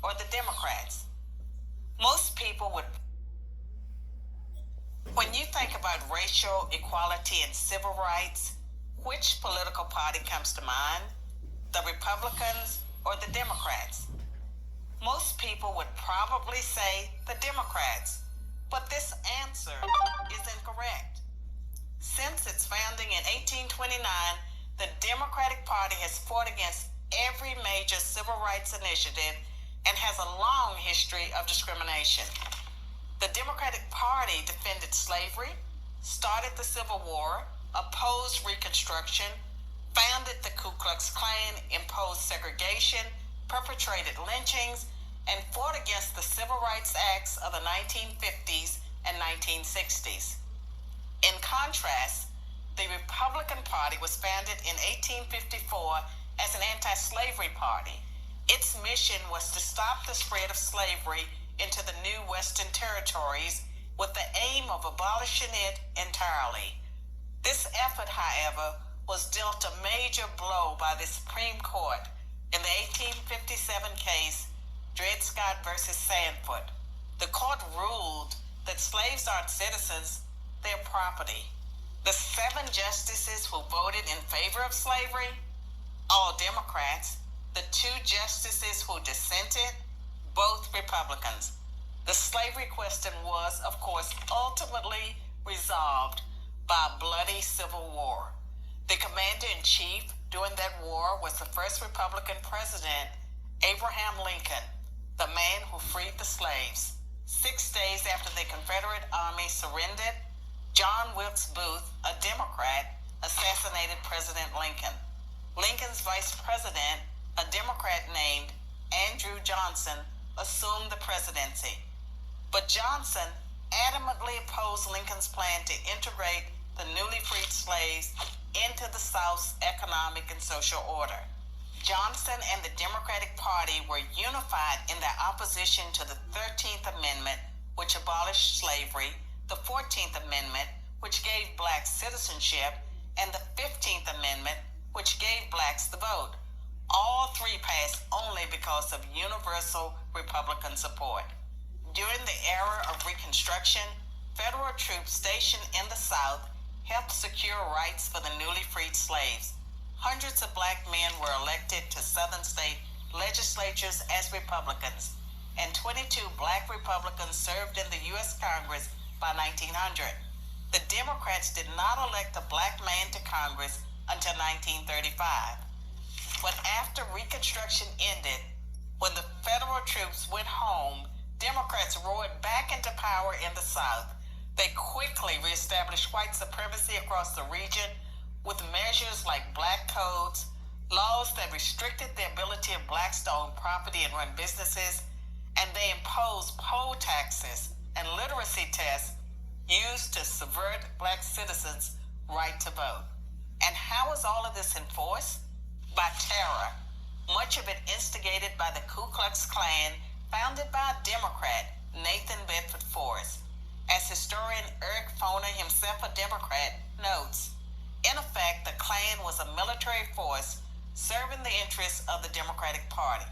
or the Democrats? Most people would. When you think about racial equality and civil rights, which political party comes to mind? The Republicans or the Democrats? Most people would probably say the Democrats, but this answer is incorrect. Since its founding in 1829, the Democratic Party has fought against every major civil rights initiative and has a long history of discrimination. The Democratic Party defended slavery, started the Civil War, opposed Reconstruction, founded the Ku Klux Klan, imposed segregation, perpetrated lynchings, and fought against the Civil Rights Acts of the 1950s and 1960s. In contrast, the Republican Party was founded in 1854 as an anti-slavery party. Its mission was to stop the spread of slavery into the new Western territories with the aim of abolishing it entirely. This effort, however, was dealt a major blow by the Supreme Court in the 1857 case Dred Scott versus Sandford. The court ruled that slaves aren't citizens, they're property. The 7 justices who voted in favor of slavery, all Democrats. The 2 justices who dissented, both Republicans. The slavery question was, of course, ultimately resolved by a bloody civil war. The commander-in-chief during that war was the first Republican president, Abraham Lincoln, the man who freed the slaves. 6 days after the Confederate Army surrendered, John Wilkes Booth, a Democrat, assassinated President Lincoln. Lincoln's vice president, a Democrat named Andrew Johnson, assumed the presidency. But Johnson adamantly opposed Lincoln's plan to integrate the newly freed slaves into the South's economic and social order. Johnson and the Democratic Party were unified in their opposition to the 13th Amendment, which abolished slavery, the 14th Amendment, which gave blacks citizenship, and the 15th Amendment, which gave blacks the vote. All 3 passed only because of universal Republican support. During the era of Reconstruction, federal troops stationed in the South helped secure rights for the newly freed slaves. Hundreds of black men were elected to Southern state legislatures as Republicans, and 22 black Republicans served in the U.S. Congress by 1900. The Democrats did not elect a black man to Congress until 1935. But after Reconstruction ended, when the federal troops went home, Democrats roared back into power in the South. They quickly reestablished white supremacy across the region with measures like black codes, laws that restricted the ability of blacks to own property and run businesses, and they imposed poll taxes and literacy tests used to subvert black citizens' right to vote. And how is all of this enforced? By terror, much of it instigated by the Ku Klux Klan, founded by a Democrat, Nathan Bedford Forrest. As historian Eric Foner, himself a Democrat, notes, in effect, the Klan was a military force serving the interests of the Democratic Party.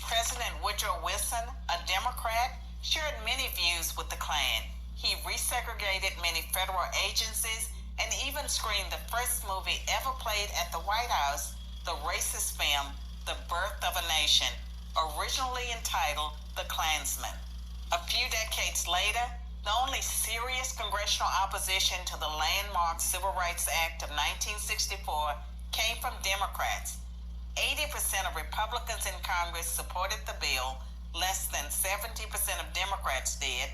President Woodrow Wilson, a Democrat, shared many views with the Klan. He resegregated many federal agencies and even screened the first movie ever played at the White House, the racist film, The Birth of a Nation, originally entitled The Klansman. A few decades later, the only serious congressional opposition to the landmark Civil Rights Act of 1964 came from Democrats. 80% of Republicans in Congress supported the bill, less than 70% of Democrats did.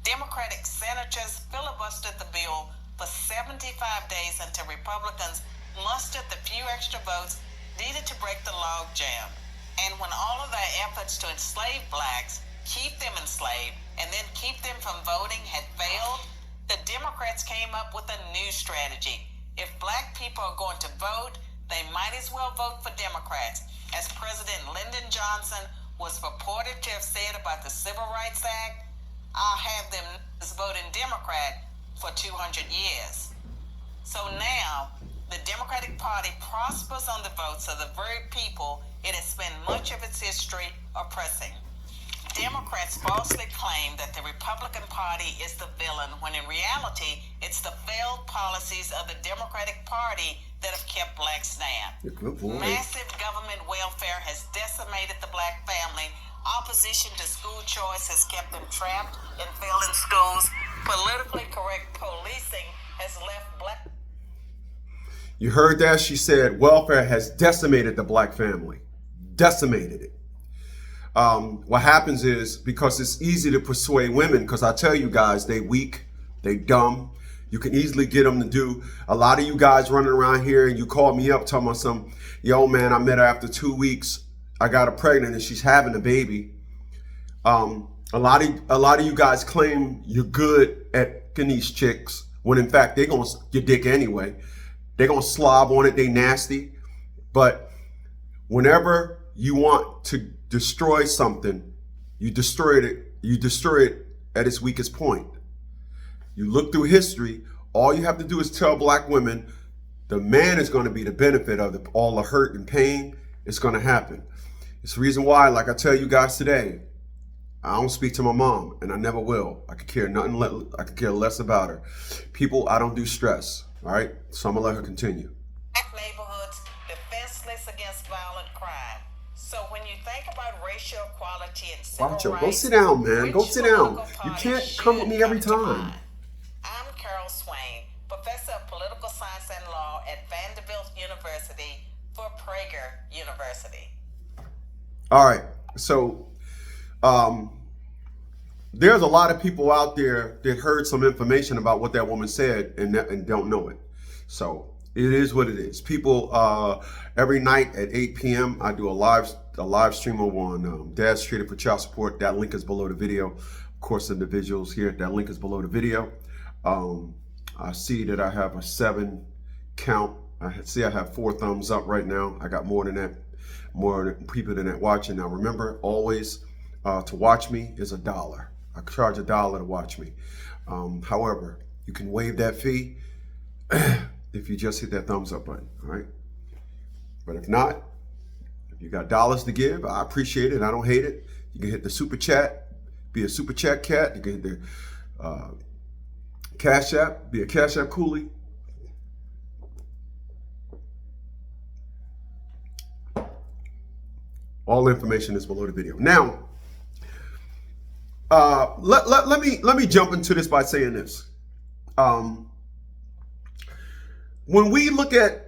Democratic senators filibustered the bill for 75 days until Republicans mustered the few extra votes needed to break the log jam. And when all of their efforts to enslave blacks, keep them enslaved, and then keep them from voting had failed, the Democrats came up with a new strategy. If black people are going to vote, they might as well vote for Democrats, as President Lyndon Johnson was purported to have said about the Civil Rights Act. I'll have them voting Democrat for 200 years. So now, the Democratic Party prospers on the votes of the very people it has spent much of its history oppressing. Democrats falsely claim that the Republican Party is the villain, when in reality, it's the failed policies of the Democratic Party that have kept blacks down. Massive government welfare has decimated the black family. Opposition to school choice has kept them trapped in failing schools. Politically correct policing has left black... You heard that? She said welfare has decimated the black family. Decimated it. What happens is, because it's easy to persuade women, because I tell you guys, they weak, they dumb. You can easily get them to do. A lot of you guys running around here, and you call me up talking about some, yo man, I met her after 2 weeks. I got her pregnant and she's having a baby. A lot of you guys claim you're good at getting these chicks, when in fact they're gonna your dick anyway. They're gonna slob on it, they nasty. But whenever you want to destroy something, you destroy it at its weakest point. You look through history, all you have to do is tell black women the man is going to be the benefit of all the hurt and pain. It's going to happen. It's the reason why, like I tell you guys today, I don't speak to my mom, and I never will. I could care less about her. People, I don't do stress. All right, so I'm gonna let her continue. Neighborhoods defenseless against violent crime. So when you think about racial equality and civil rights, go sit down, man. Go sit down. You can't come with me every time. I'm Carol Swain, professor of political science and law at Vanderbilt University for Prager University. All right, so there's a lot of people out there that heard some information about what that woman said and don't know it. So it is what it is. People, every night at 8 p.m. I do a live stream over on Dad's Treated for Child Support. That link is below the video. Of course, individuals here, that link is below the video. I see that I have a 7 count. I have 4 thumbs up right now. I got more than that, more people than that watching. Now remember, always to watch me is $1. I charge $1 to watch me. However, you can waive that fee if you just hit that thumbs up button, all right? But if not, if you got dollars to give, I appreciate it. I don't hate it. You can hit the super chat, be a super chat cat. You can hit the Cash App, be a Cash App coolie. All information is below the video. Now, let me jump into this by saying this. When we look at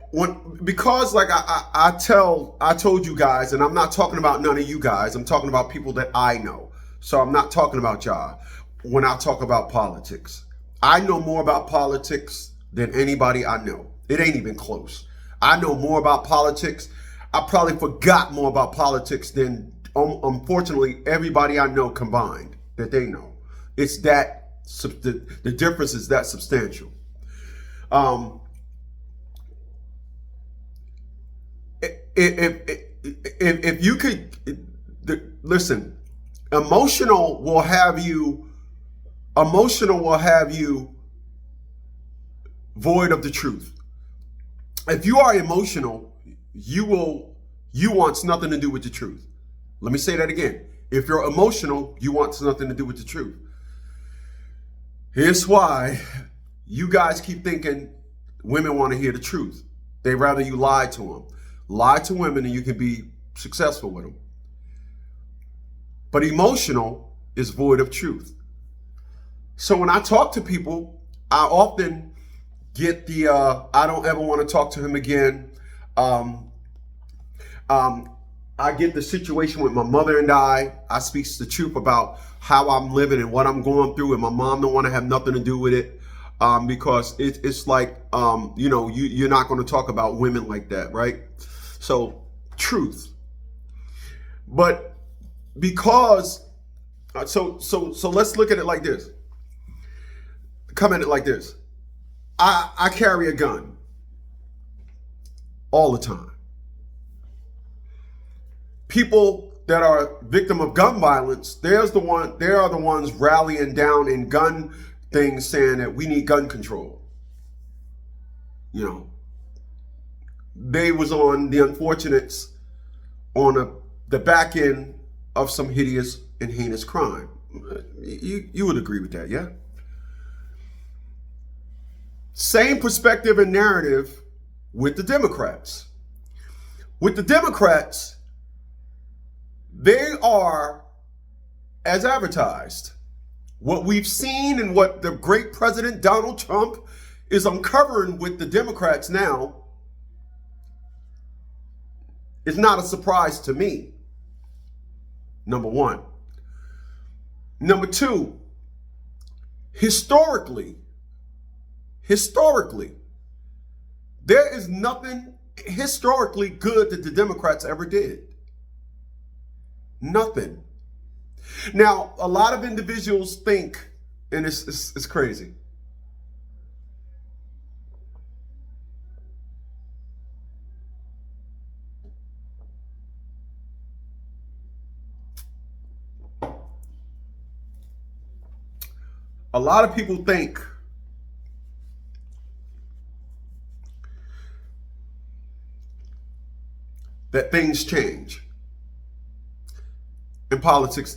because like I told you guys, and I'm not talking about none of you guys. I'm talking about people that I know. So I'm not talking about y'all when I talk about politics. I know more about politics than anybody I know. It ain't even close. I know more about politics. I probably forgot more about politics than, unfortunately, everybody I know combined that they know. It's that, the difference is that substantial. If you could, listen, emotional will have you void of the truth. If you are emotional, you want nothing to do with the truth. Let me say that again. If you're emotional, you want nothing to do with the truth. Here's why you guys keep thinking women want to hear the truth. They'd rather you lie to them. Lie to women and you can be successful with them. But emotional is void of truth. So when I talk to people, I often get the, I don't ever want to talk to him again. I get the situation with my mother and I speak the truth about how I'm living and what I'm going through, and my mom don't want to have nothing to do with it, because it's like, you're not going to talk about women like that, right? So truth. But because, so let's look at it like this. Come at it like this. I carry a gun all the time. People that are victim of gun violence, they are the ones rallying down in gun things saying that we need gun control. They was on the unfortunates on the back end of some hideous and heinous crime. You would agree with that, yeah? Same perspective and narrative with the Democrats. With the Democrats, they are as advertised. What we've seen and what the great President Donald Trump is uncovering with the Democrats now is not a surprise to me. Number one. Number two, historically, there is nothing historically good that the Democrats ever did. Nothing. Now, a lot of individuals think, and it's crazy. A lot of people think that things change. In politics,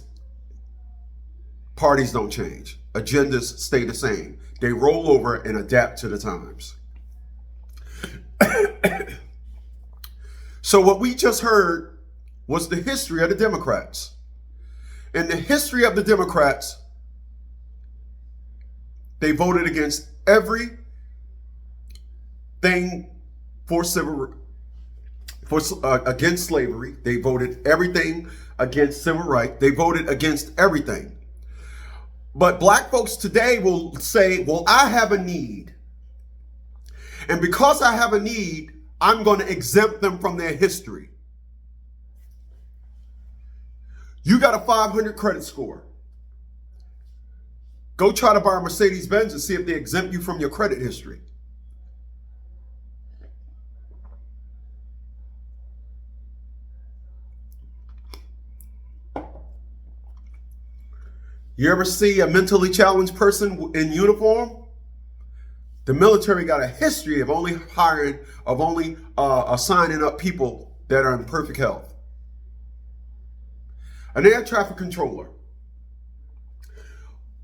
parties don't change. Agendas stay the same. They roll over and adapt to the times. So what we just heard was the history of the Democrats. In the history of the Democrats, they voted against everything for against slavery. They voted everything against civil rights. They voted against everything. But black folks today will say, well, I have a need. And because I have a need, I'm going to exempt them from their history. You got a 500 credit score. Go try to buy a Mercedes-Benz and see if they exempt you from your credit history. You ever see a mentally challenged person in uniform? The military got a history of only signing up people that are in perfect health. An air traffic controller.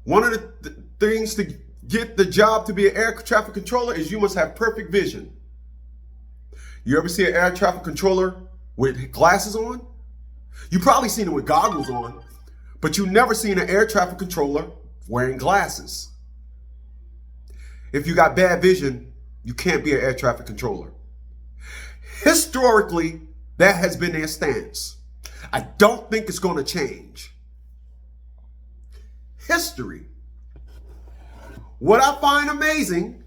One of the things to get the job to be an air traffic controller is you must have perfect vision. You ever see an air traffic controller with glasses on? You probably seen it with goggles on, but you never seen an air traffic controller wearing glasses. If you got bad vision, you can't be an air traffic controller. Historically, that has been their stance. I don't think it's going to change. History. What I find amazing,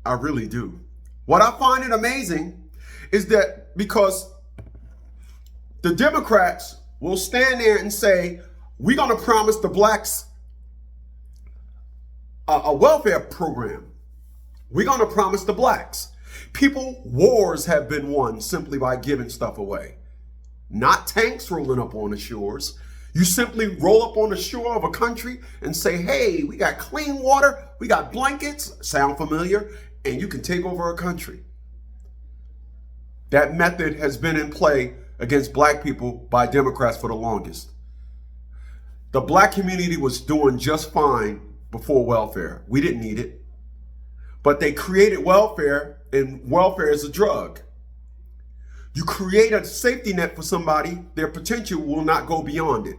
I really do. What I find it amazing is that because the Democrats will stand there and say, we're going to promise the blacks a welfare program. We're going to promise the blacks. Wars have been won simply by giving stuff away. Not tanks rolling up on the shores. You simply roll up on the shore of a country and say, hey, we got clean water, we got blankets, sound familiar, and you can take over a country. That method has been in play against black people by Democrats for the longest. The black community was doing just fine before welfare. We didn't need it. But they created welfare, and welfare is a drug. You create a safety net for somebody, their potential will not go beyond it.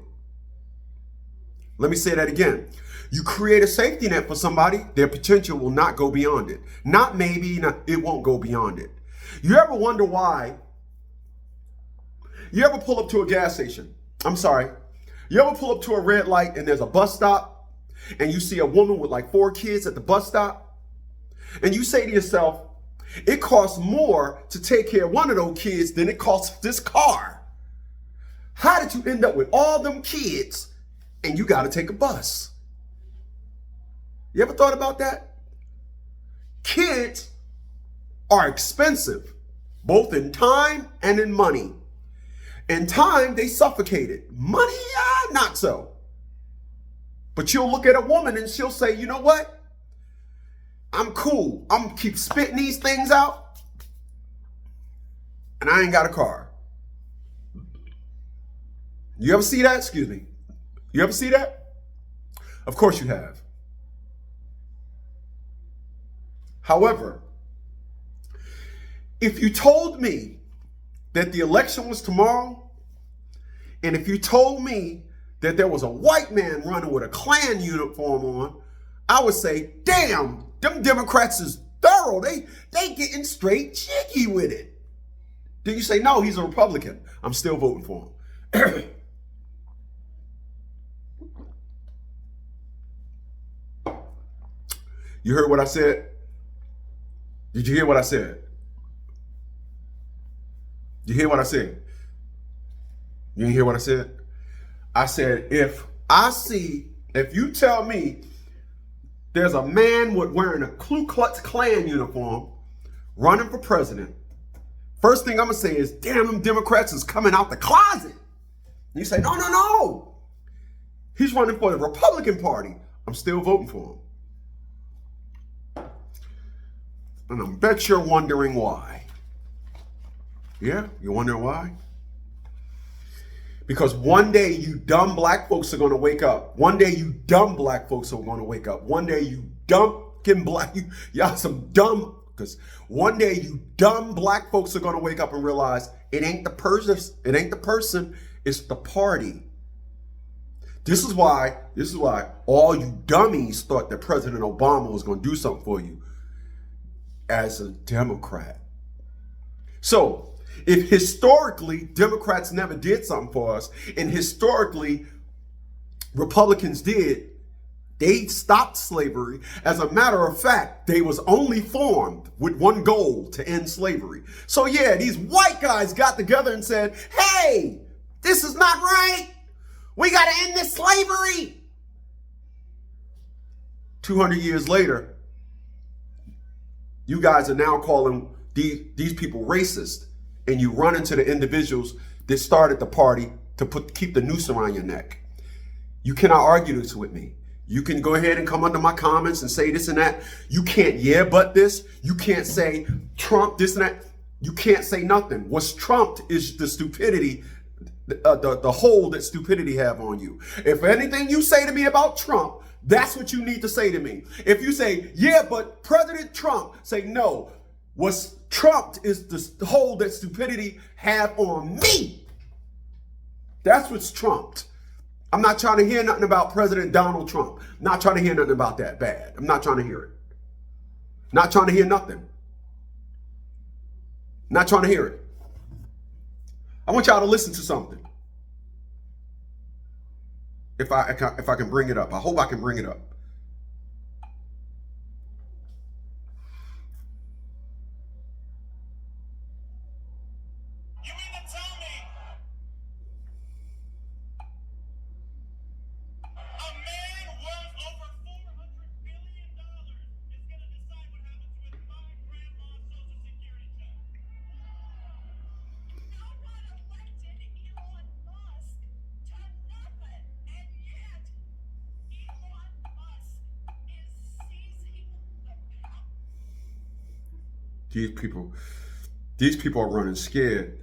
Let me say that again. You create a safety net for somebody, their potential will not go beyond it. Not maybe, it won't go beyond it. You ever wonder why? You ever pull up to a gas station? You ever pull up to a red light and there's a bus stop and you see a woman with like 4 kids at the bus stop? And you say to yourself, it costs more to take care of one of those kids than it costs this car. How did you end up with all them kids and you got to take a bus? You ever thought about that? Kids are expensive, both in time and in money. In time, they suffocated. Money, not so. But you'll look at a woman and she'll say, you know what? I'm cool. I'm gonna keep spitting these things out, and I ain't got a car. You ever see that? Excuse me. You ever see that? Of course you have. However, if you told me that the election was tomorrow, and if you told me that there was a white man running with a Klan uniform on, I would say, damn, them Democrats is thorough. They getting straight jiggy with it. Then you say, no, he's a Republican. I'm still voting for him. You heard what I said? Did you hear what I said? You hear what I said? You didn't hear what I said? I said, if you tell me there's a man wearing a Ku Klux Klan uniform running for president, first thing I'm going to say is, damn, them Democrats is coming out the closet. And you say, no. He's running for the Republican Party. I'm still voting for him. And I bet you're wondering why. Yeah, you're wondering why? Because one day you dumb black folks are going to wake up. One day you dumb black folks are going to wake up. One day you y'all some dumb, because one day you dumb black folks are going to wake up and realize it ain't the person, it's the party. This is why all you dummies thought that President Obama was going to do something for you as a Democrat. So, if historically Democrats never did something for us, and historically Republicans did, they stopped slavery. As a matter of fact, they was only formed with one goal: to end slavery. So yeah, these white guys got together and said, hey, this is not right. We got to end this slavery. 200 years later, you guys are now calling these people racist. And you run into the individuals that started the party to keep the noose around your neck. You cannot argue this with me. You can go ahead and come under my comments and say this and that. You can't but this. You can't say Trump this and that. You can't say nothing. What's trumped is the stupidity, the hold that stupidity have on you. If anything you say to me about Trump, that's what you need to say to me. If you say, yeah, but President Trump, say no. What's trumped is the hold that stupidity have on me. That's what's trumped. I'm not trying to hear nothing about President Donald Trump. Not trying to hear nothing about that bad. I'm not trying to hear it. Not trying to hear nothing. Not trying to hear it. I want y'all to listen to something. If I can bring it up. I hope I can bring it up. These people are running scared.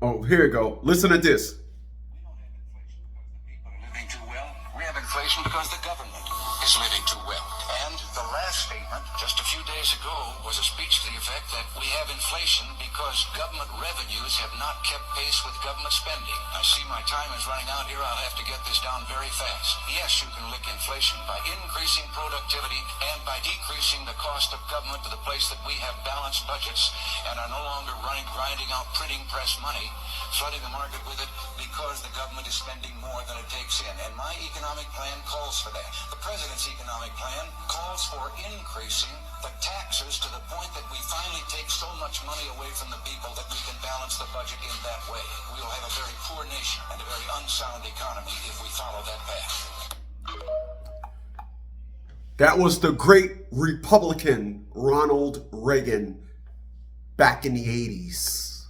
Oh, here we go. Listen to this. We don't have inflation because the people are living too well. We have inflation because the government is living too well. And the last statement, just a few days ago, was a speech to the effect that we have inflation because government revenues have not kept pace with government spending. I see my time is running out here. I'll have to get this down very fast. Yes, you can lick inflation by increasing productivity and by decreasing the cost of government to the place that we have balanced budgets and are no longer grinding out printing press money, flooding the market with it because the government is spending more than it takes in. And my economic plan calls for that. The president's economic plan calls for increasing the taxes to the point that we finally take so much money away from the people that we can balance the budget in that way. We will have a very poor nation and a very unsound economy if we follow that path. That was the great Republican Ronald Reagan back in the 80s.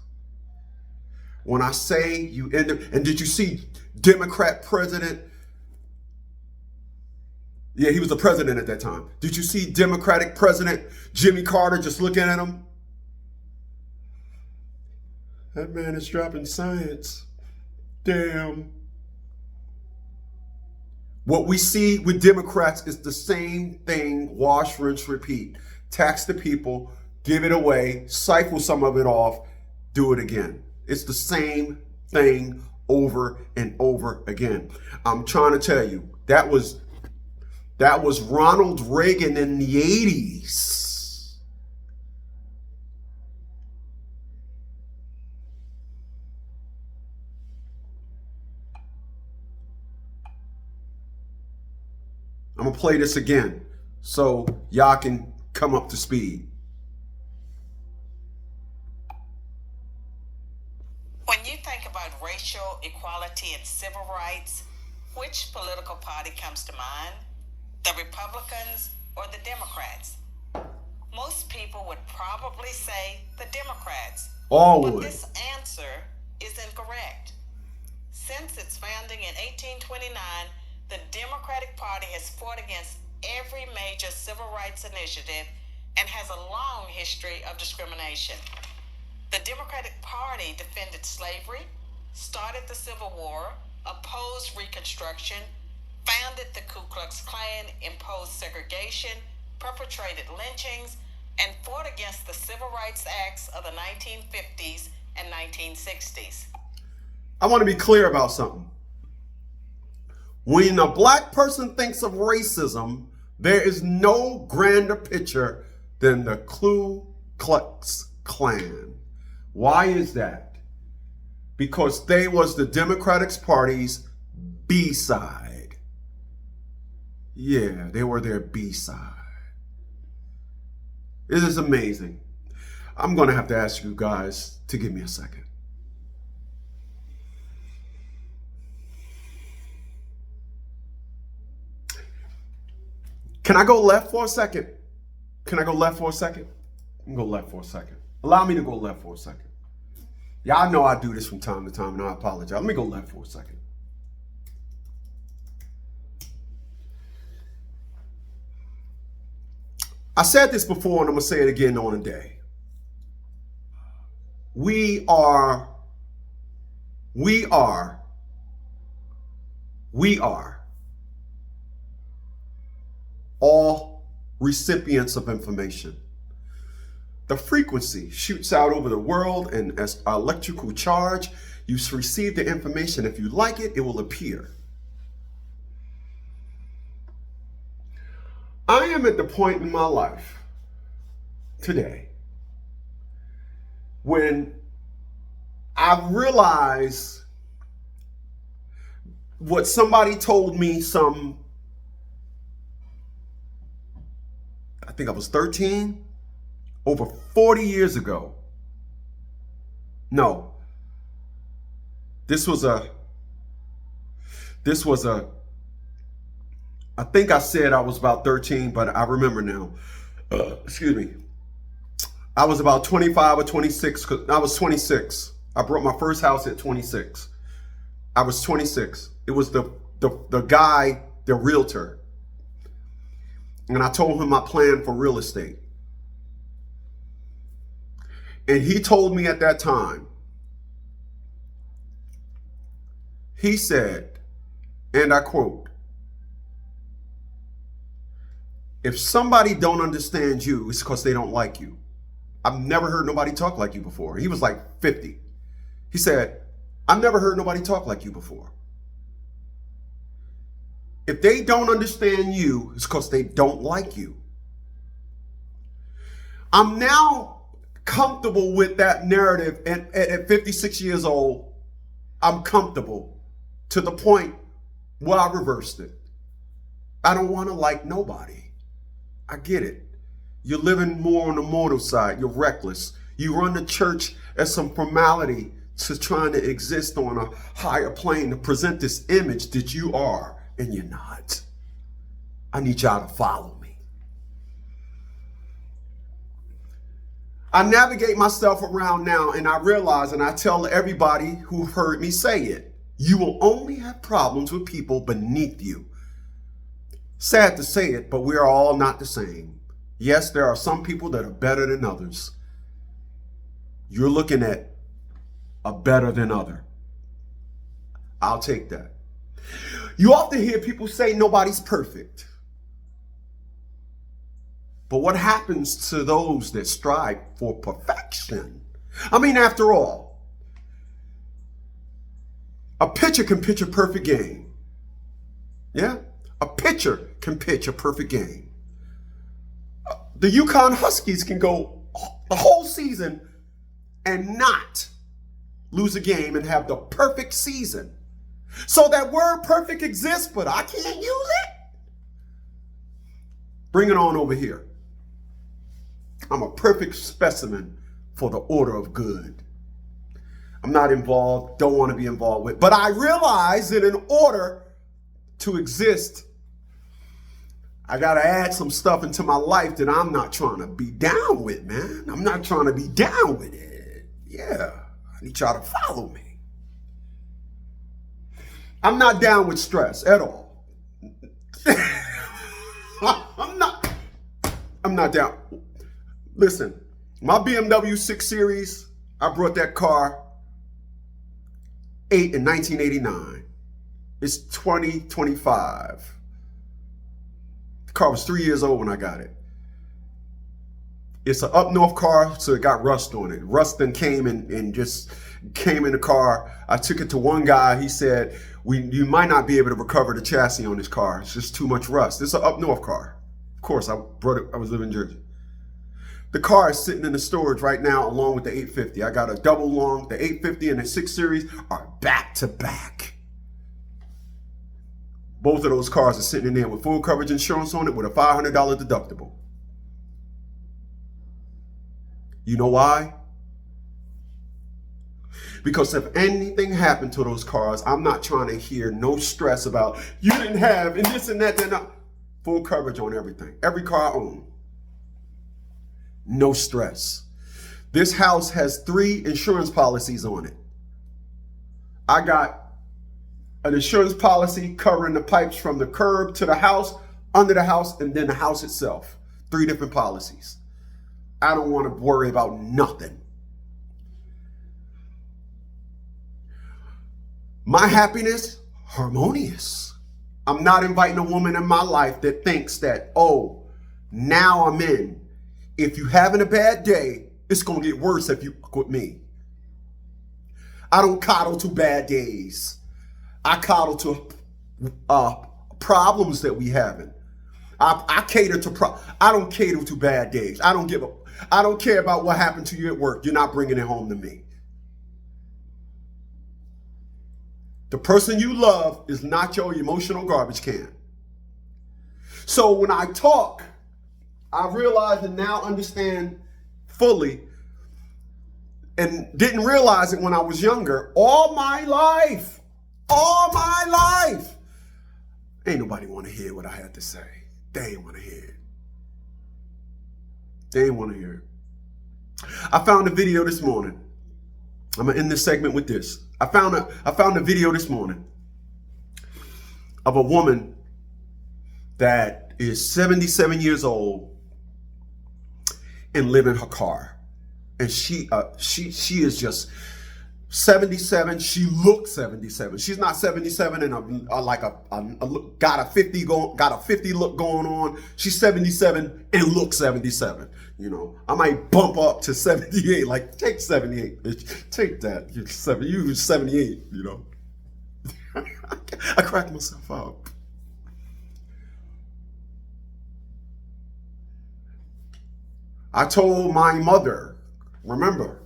When I say you end up, and did you see Democrat president? Yeah, he was the president at that time. Did you see Democratic President Jimmy Carter just looking at him? That man is dropping science. Damn. What we see with Democrats is the same thing, wash, rinse, repeat. Tax the people, give it away, cycle some of it off, do it again. It's the same thing over and over again. I'm trying to tell you, that was Ronald Reagan in the 80s. I'm going to play this again so y'all can come up to speed. When you think about racial equality and civil rights, which political party comes to mind? The Republicans or the Democrats? Most people would probably say the Democrats. All but would. This answer is incorrect. Since its founding in 1829, the Democratic Party has fought against every major civil rights initiative and has a long history of discrimination. The Democratic Party defended slavery, started the Civil War, opposed Reconstruction, founded the Ku Klux Klan, imposed segregation, perpetrated lynchings, and fought against the Civil Rights Acts of the 1950s and 1960s. I want to be clear about something. When a black person thinks of racism, there is no grander picture than the Ku Klux Klan. Why is that? Because they was the Democratic Party's B-side. Yeah, they were their B-side. It is amazing. I'm going to have to ask you guys to give me a second. Can I go left for a second? Can I go left for a second? I can go left for a second. Allow me to go left for a second. Y'all know I do this from time to time, and I apologize. Let me go left for a second. I said this before, and I'm going to say it again on a day. We are all recipients of information. The frequency shoots out over the world, and as an electrical charge, you receive the information. If you like it, it will appear. I am at the point in my life today when I realize what somebody told me I think I was 13, over 40 years ago. No, this was a, I think I said I was about 13, but I remember now. Excuse me. I was about 25 or 26, because I was 26. I bought my first house at 26. I was 26. It was the guy, the realtor. And I told him my plan for real estate. And he told me at that time, he said, and I quote, "If somebody don't understand you, it's because they don't like you." I've never heard nobody talk like you before. He was like 50. He said, "I've never heard nobody talk like you before. If they don't understand you, it's because they don't like you." I'm now comfortable with that narrative, and at 56 years old, I'm comfortable to the point where I reversed it. I don't want to like nobody. I get it. You're living more on the mortal side. You're reckless. You run the church as some formality to trying to exist on a higher plane to present this image that you are, and you're not. I need y'all to follow me. I navigate myself around now, and I realize, and I tell everybody who heard me say it, you will only have problems with people beneath you. Sad to say it, but we are all not the same. Yes, there are some people that are better than others. You're looking at are better than other. I'll take that. You often hear people say nobody's perfect. But what happens to those that strive for perfection? I mean, after all, a pitcher can pitch a perfect game. Yeah? A pitcher can pitch a perfect game. The Yukon Huskies can go the whole season and not lose a game and have the perfect season. So that word perfect exists, but I can't use it? Bring it on over here. I'm a perfect specimen for the order of good. I'm not involved, don't want to be involved with, but I realize that in order to exist, I got to add some stuff into my life that I'm not trying to be down with, man. I'm not trying to be down with it. Yeah, I need y'all to follow me. I'm not down with stress at all. I'm not down. Listen, my BMW 6 Series, I brought that car in 1989. It's 2025. The car was 3 years old when I got it. It's an up north car, so it got rust on it. Rust then came and just came in the car. I took it to one guy. He said, you might not be able to recover the chassis on this car. It's just too much rust. It's an up north car. Of course, I brought it. I was living in Jersey. The car is sitting in the storage right now along with the 850. I got a double long. The 850 and the 6 Series are back to back. Both of those cars are sitting in there with full coverage insurance on it with a $500 deductible. You know why? Because if anything happened to those cars, I'm not trying to hear no stress about you didn't have and this and that. Full coverage on everything. Every car I own. No stress. This house has 3 insurance policies on it. I got an insurance policy covering the pipes from the curb to the house, under the house, and then the house itself. 3 different policies. I don't want to worry about nothing. My happiness, harmonious. I'm not inviting a woman in my life that thinks that, oh, now I'm in. If you having a bad day, it's going to get worse if you fuck with me. I don't coddle to bad days. I coddle to problems that we having. I cater to I don't cater to bad days. I don't care about what happened to you at work. You're not bringing it home to me. The person you love is not your emotional garbage can. So when I talk, I realize and now understand fully, and didn't realize it when I was younger, all my life, ain't nobody want to hear what I had to say. They ain't want to hear it. They ain't want to hear it. I found a video this morning. I'm going to end this segment with this. I found a video this morning of a woman that is 77 years old and live in her car. And she is just 77. She looks 77. She's not 77 and got a 50 look going on. She's 77 and looks 77. You know, I might bump up to 78. Like, take 78, bitch. Take that. You're 78. You know. I cracked myself up. I told my mother, remember,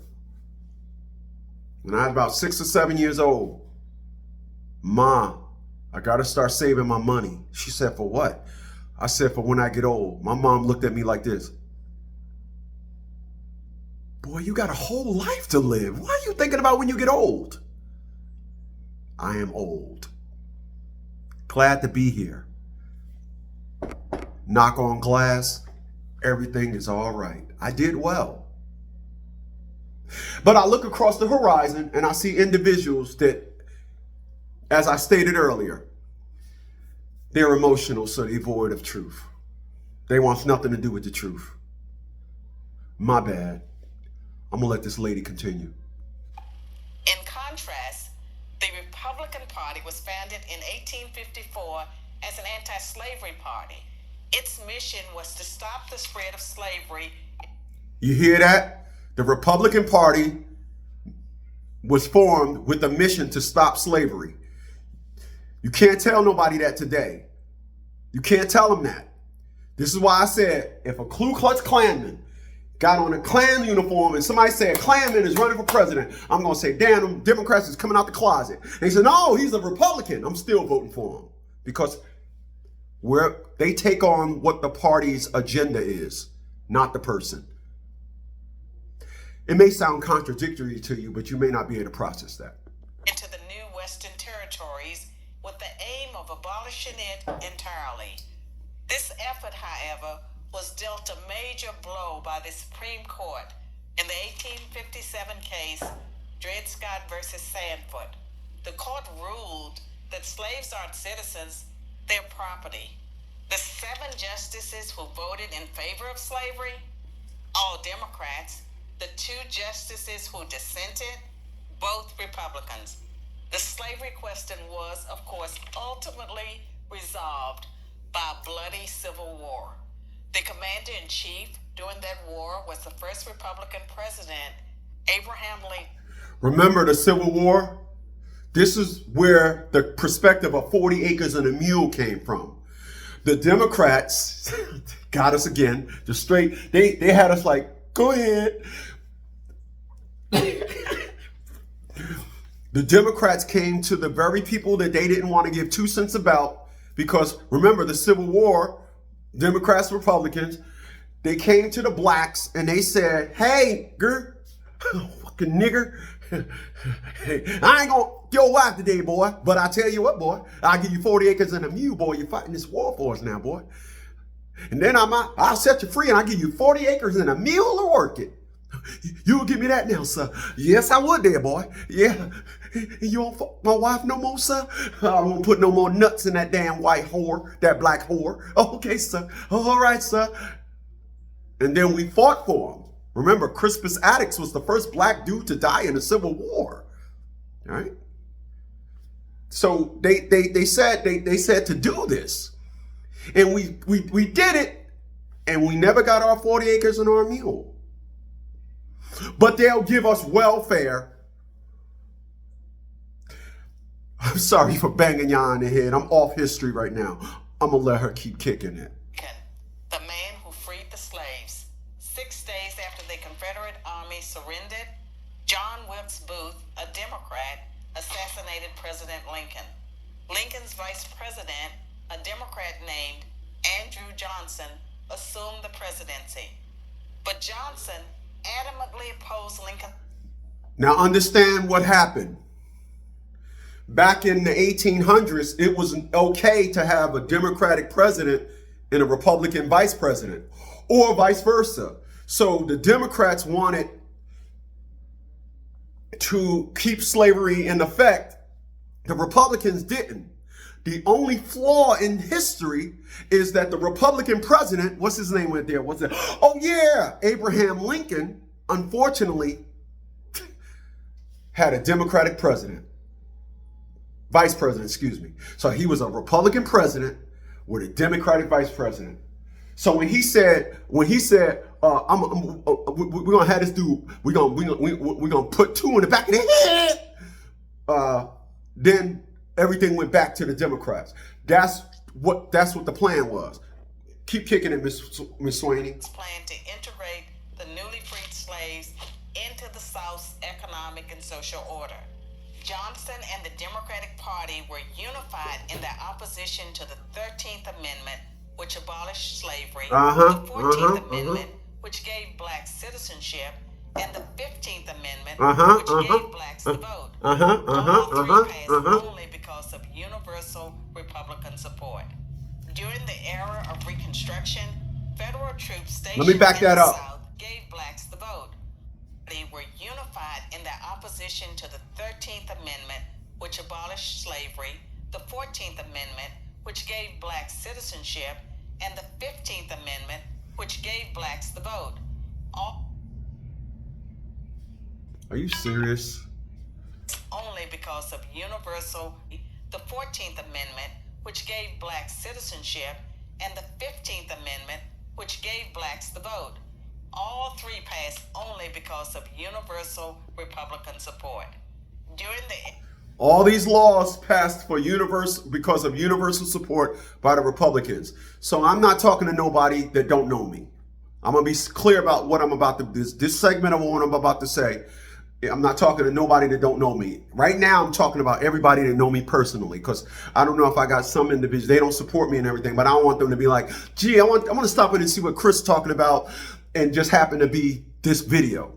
when I was about 6 or 7 years old, Ma, I got to start saving my money. She said, for what? I said, for when I get old. My mom looked at me like this. Boy, you got a whole life to live. What are you thinking about when you get old? I am old. Glad to be here. Knock on glass. Everything is all right. I did well. But I look across the horizon and I see individuals that, as I stated earlier, they're emotional, so they're void of truth. They want nothing to do with the truth. My bad. I'm going to let this lady continue. In Republican Party was founded in 1854 as an anti-slavery party. Its mission was to stop the spread of slavery. You hear that? The Republican Party was formed with a mission to stop slavery. You can't tell nobody that today. You can't tell them that. This is why I said, if a Ku Klux Klanman got on a Klan uniform and somebody said Klanman is running for president, I'm going to say, damn, them Democrats is coming out the closet. And he said, no, he's a Republican. I'm still voting for him. Because they take on what the party's agenda is, not the person. It may sound contradictory to you, but you may not be able to process that. Into the new Western territories with the aim of abolishing it entirely. This effort, however, was dealt a major blow by the Supreme Court in the 1857 case, Dred Scott versus Sandford. The court ruled that slaves aren't citizens, they're property. The 7 justices who voted in favor of slavery, all Democrats. The 2 justices who dissented, both Republicans. The slavery question was, of course, ultimately resolved by a bloody civil war. The commander-in-chief during that war was the first Republican president, Abraham Lincoln. Remember the Civil War? This is where the perspective of 40 acres and a mule came from. The Democrats got us again. They had us like, go ahead. The Democrats came to the very people that they didn't want to give 2 cents about, because remember the Civil War, Democrats, Republicans, they came to the blacks and they said, hey, fucking nigger, I ain't gonna your wife today, boy, but I tell you what, boy, I'll give you 40 acres and a mule, boy. You're fighting this war for us now, boy. And then I'll set you free and I'll give you 40 acres and a mule to work it. You'll give me that now, sir. Yes, I would there, boy. Yeah. You won't fuck my wife no more, sir? I won't put no more nuts in that damn white whore, that black whore. Okay, sir. All right, sir. And then we fought for him. Remember, Crispus Attucks was the first black dude to die in the Civil War. All right? So they said to do this. And we did it, and we never got our 40 acres and our mule. But they'll give us welfare. I'm sorry for banging y'all in the head. I'm off history right now. I'm going to let her keep kicking it. The man who freed the slaves. 6 days after the Confederate Army surrendered, John Wilkes Booth, a Democrat, assassinated President Lincoln. Lincoln's vice president, a Democrat named Andrew Johnson, assumed the presidency. But Johnson adamantly opposed Lincoln. Now understand what happened. Back in the 1800s, it was okay to have a Democratic president and a Republican vice president, or vice versa. So the Democrats wanted to keep slavery in effect. The Republicans didn't. The only flaw in history is that the Republican president, what's his name went there? What's it? Oh yeah, Abraham Lincoln, unfortunately, had a Democratic vice president, excuse me. So he was a Republican president with a Democratic vice president. So when he said, we're gonna have this dude, we're gonna put 2 in the back of the head, then everything went back to the Democrats. That's what the plan was. Keep kicking it, Miss Swaney. It's planned to integrate the newly freed slaves into the South's economic and social order. Johnson and the Democratic Party were unified in their opposition to the 13th Amendment, which abolished slavery, the 14th Amendment, which gave blacks citizenship, and the 15th Amendment, which gave blacks the vote. All 3 passed only because of universal Republican support. During the era of Reconstruction, federal troops stationed in the South gave blacks the vote. They were unified in their opposition to the 13th Amendment, which abolished slavery, the 14th Amendment, which gave blacks citizenship, and the 15th Amendment, which gave blacks the vote. Are you serious? only because of the 14th Amendment, which gave blacks citizenship, and the 15th Amendment, which gave blacks the vote. All three passed only because of universal Republican support. All these laws passed because of universal support by the Republicans. So I'm not talking to nobody that don't know me. I'm going to be clear about what I'm about to, this segment of what I'm about to say. I'm not talking to nobody that don't know me. Right now, I'm talking about everybody that know me personally, because I don't know if I got some individuals, they don't support me and everything, but I don't want them to be like, gee, I want to stop in and see what Chris is talking about and just happen to be this video.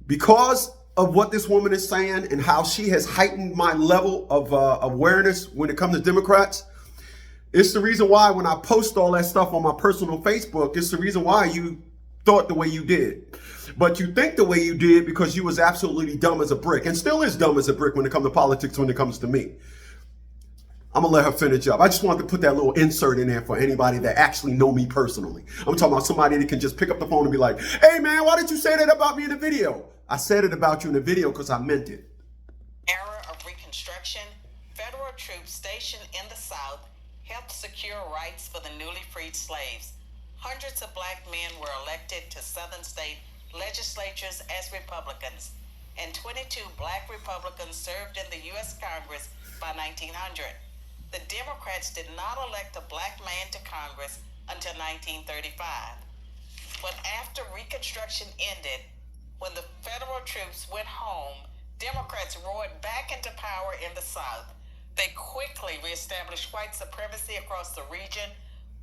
Because of what this woman is saying and how she has heightened my level of awareness when it comes to Democrats, it's the reason why when I post all that stuff on my personal Facebook, it's the reason why you thought the way you did. But you think the way you did because you was absolutely dumb as a brick, and still is dumb as a brick when it comes to politics, when it comes to me. I'm going to let her finish up. I just wanted to put that little insert in there for anybody that actually know me personally. I'm talking about somebody that can just pick up the phone and be like, hey man, why did you say that about me in the video? I said it about you in the video because I meant it. Era of Reconstruction, federal troops stationed in the South helped secure rights for the newly freed slaves. Hundreds of black men were elected to Southern state legislatures as Republicans, and 22 black Republicans served in the U.S. Congress by 1900. The Democrats did not elect a black man to Congress until 1935. But after Reconstruction ended, when the federal troops went home, Democrats roared back into power in the South. They quickly reestablished white supremacy across the region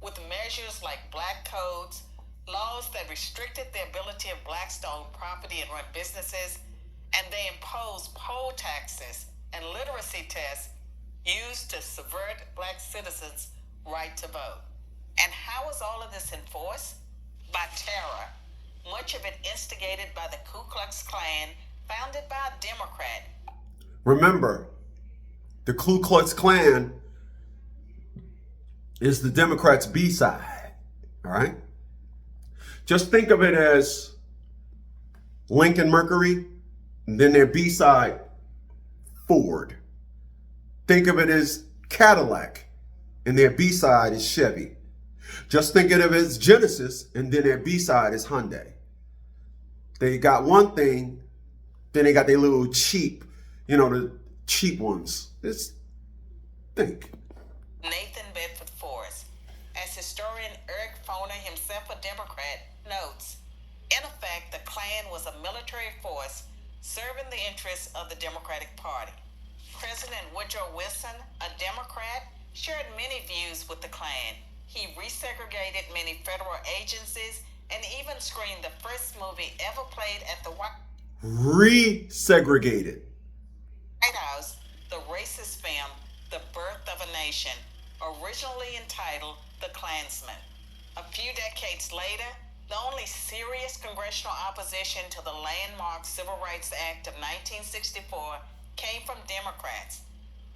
with measures like black codes, laws that restricted the ability of blacks to own property and run businesses, and they imposed poll taxes and literacy tests used to subvert black citizens' right to vote. And how was all of this enforced? By terror, much of it instigated by the Ku Klux Klan, founded by a Democrat. Remember, the Ku Klux Klan is the Democrats' B-side, all right? Just think of it as Lincoln Mercury, and then their B-side, Ford. Think of it as Cadillac, and their B-side is Chevy. Just think of it as Genesis, and then their B-side is Hyundai. They got one thing, then they got their little cheap, the cheap ones. Just think. Nathan Bedford Forrest, as historian Eric Foner, himself a Democrat, notes, in effect, the Klan was a military force serving the interests of the Democratic Party. President Woodrow Wilson, a Democrat, shared many views with the Klan. He resegregated many federal agencies and even screened the first movie ever played at the White House, the racist film, The Birth of a Nation, originally entitled The Klansman. A few decades later, the only serious congressional opposition to the landmark Civil Rights Act of 1964 came from Democrats.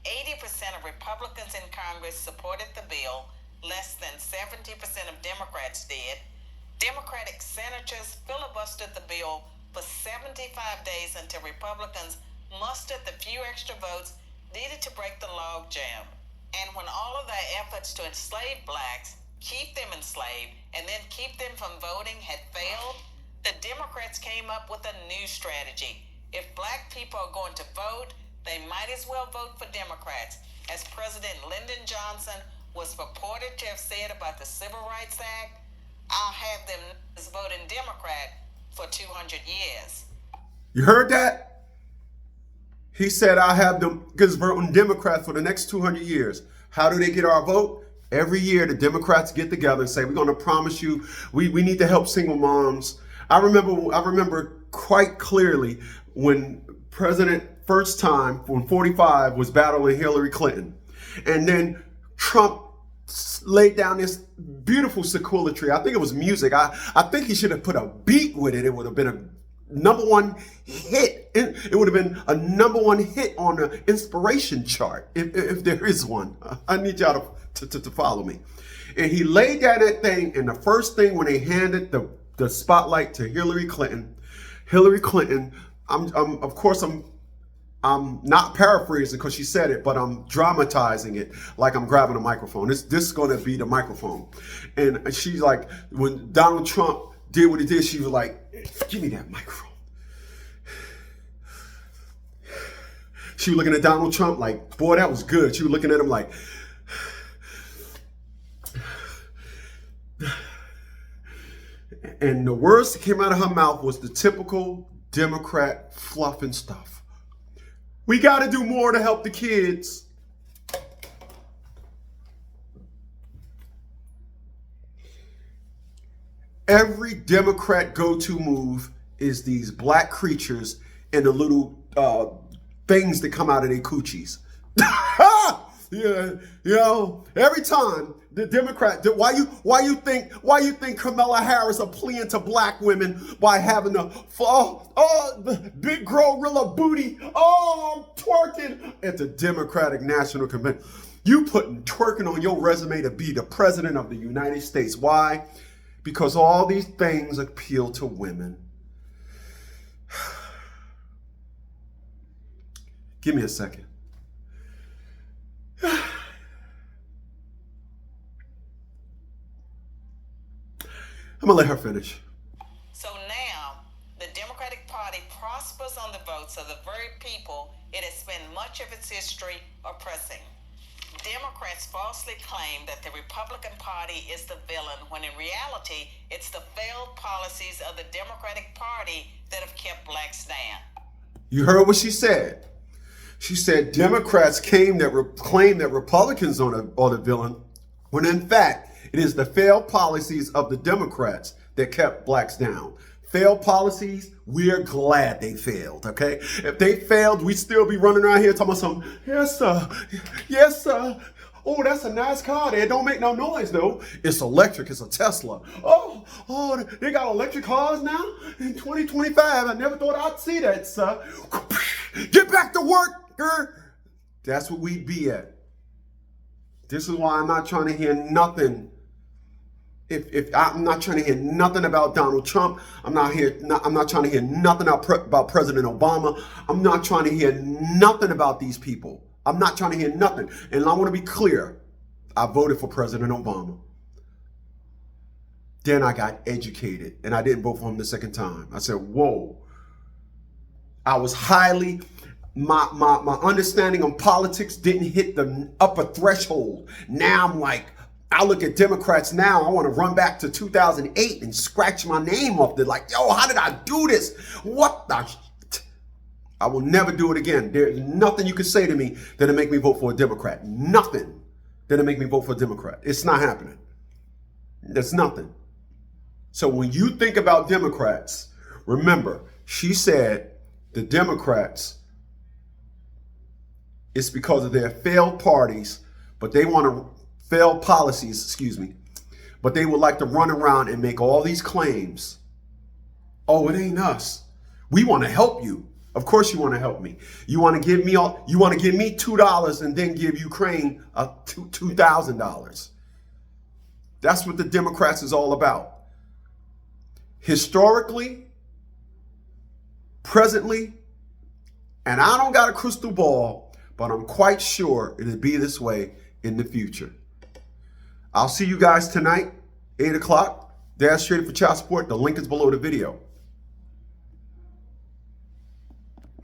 80% of Republicans in Congress supported the bill, less than 70% of Democrats did. Democratic senators filibustered the bill for 75 days until Republicans mustered the few extra votes needed to break the logjam. And when all of their efforts to enslave blacks, keep them enslaved, and then keep them from voting had failed, the Democrats came up with a new strategy. If black people are going to vote, they might as well vote for Democrats. As President Lyndon Johnson was reported to have said about the Civil Rights Act, I'll have them voting Democrat for 200 years. You heard that? He said, I'll have them voting Democrat for the next 200 years. How do they get our vote? Every year, the Democrats get together and say, we're going to promise you, we need to help single moms. I remember quite clearly when President first time, when 45, was battling Hillary Clinton. And then Trump laid down this beautiful sequelotry. I think it was music. I think he should have put a beat with it. It would have been a number one hit. It would have been a number one hit on the inspiration chart, if there is one. I need y'all to follow me. And he laid down that thing, and the first thing when they handed the spotlight to Hillary Clinton, I'm I'm not paraphrasing because she said it, but I'm dramatizing it like I'm grabbing a microphone. This is going to be the microphone. And she's like, when Donald Trump did what he did, she was like, give me that microphone. She was looking at Donald Trump like, boy, that was good. She was looking at him like, and the words that came out of her mouth was the typical Democrat fluff and stuff. We got to do more to help the kids. Every Democrat go-to move is these black creatures and the little things that come out of their coochies. Yeah, you know, every time the Democrat, why you think Kamala Harris are pleading to black women by having a the big gorilla booty, I'm twerking at the Democratic National Convention. You putting twerking on your resume to be the president of the United States. Why? Because all these things appeal to women. Give me a second. I'm gonna let her finish. So now, the Democratic Party prospers on the votes of the very people it has spent much of its history oppressing. Democrats falsely claim that the Republican Party is the villain, when in reality, it's the failed policies of the Democratic Party that have kept blacks down. You heard what she said. She said Democrats claim that Republicans are the villain, when in fact, it is the failed policies of the Democrats that kept blacks down. Failed policies, we're glad they failed, okay? If they failed, we'd still be running around here talking about something, yes, sir, yes, sir. Oh, that's a nice car there. It don't make no noise, though. It's electric. It's a Tesla. Oh, they got electric cars now in 2025. I never thought I'd see that, sir. Get back to work, girl. That's what we'd be at. This is why I'm not trying to hear nothing. If I'm not trying to hear nothing about Donald Trump, I'm not trying to hear nothing about President Obama. I'm not trying to hear nothing about these people. I'm not trying to hear nothing. And I want to be clear. I voted for President Obama. Then I got educated and I didn't vote for him the second time. I said, whoa. I was my understanding on politics didn't hit the upper threshold. Now I'm like, I look at Democrats now, I want to run back to 2008 and scratch my name off. They're like, yo, how did I do this? What the? I will never do it again. There's nothing you can say to me that'll make me vote for a Democrat. Nothing that'll make me vote for a Democrat. It's not happening. There's nothing. So when you think about Democrats, remember, she said the Democrats, it's because of their failed parties, but they want to failed policies, but they would like to run around and make all these claims. Oh, it ain't us. We want to help you. Of course you want to help me. You want to give me $2 and then give Ukraine $2,000. That's what the Democrats is all about. Historically, presently, and I don't got a crystal ball, but I'm quite sure it'll be this way in the future. I'll see you guys tonight, 8 o'clock. Dash Traded for Child Support. The link is below the video.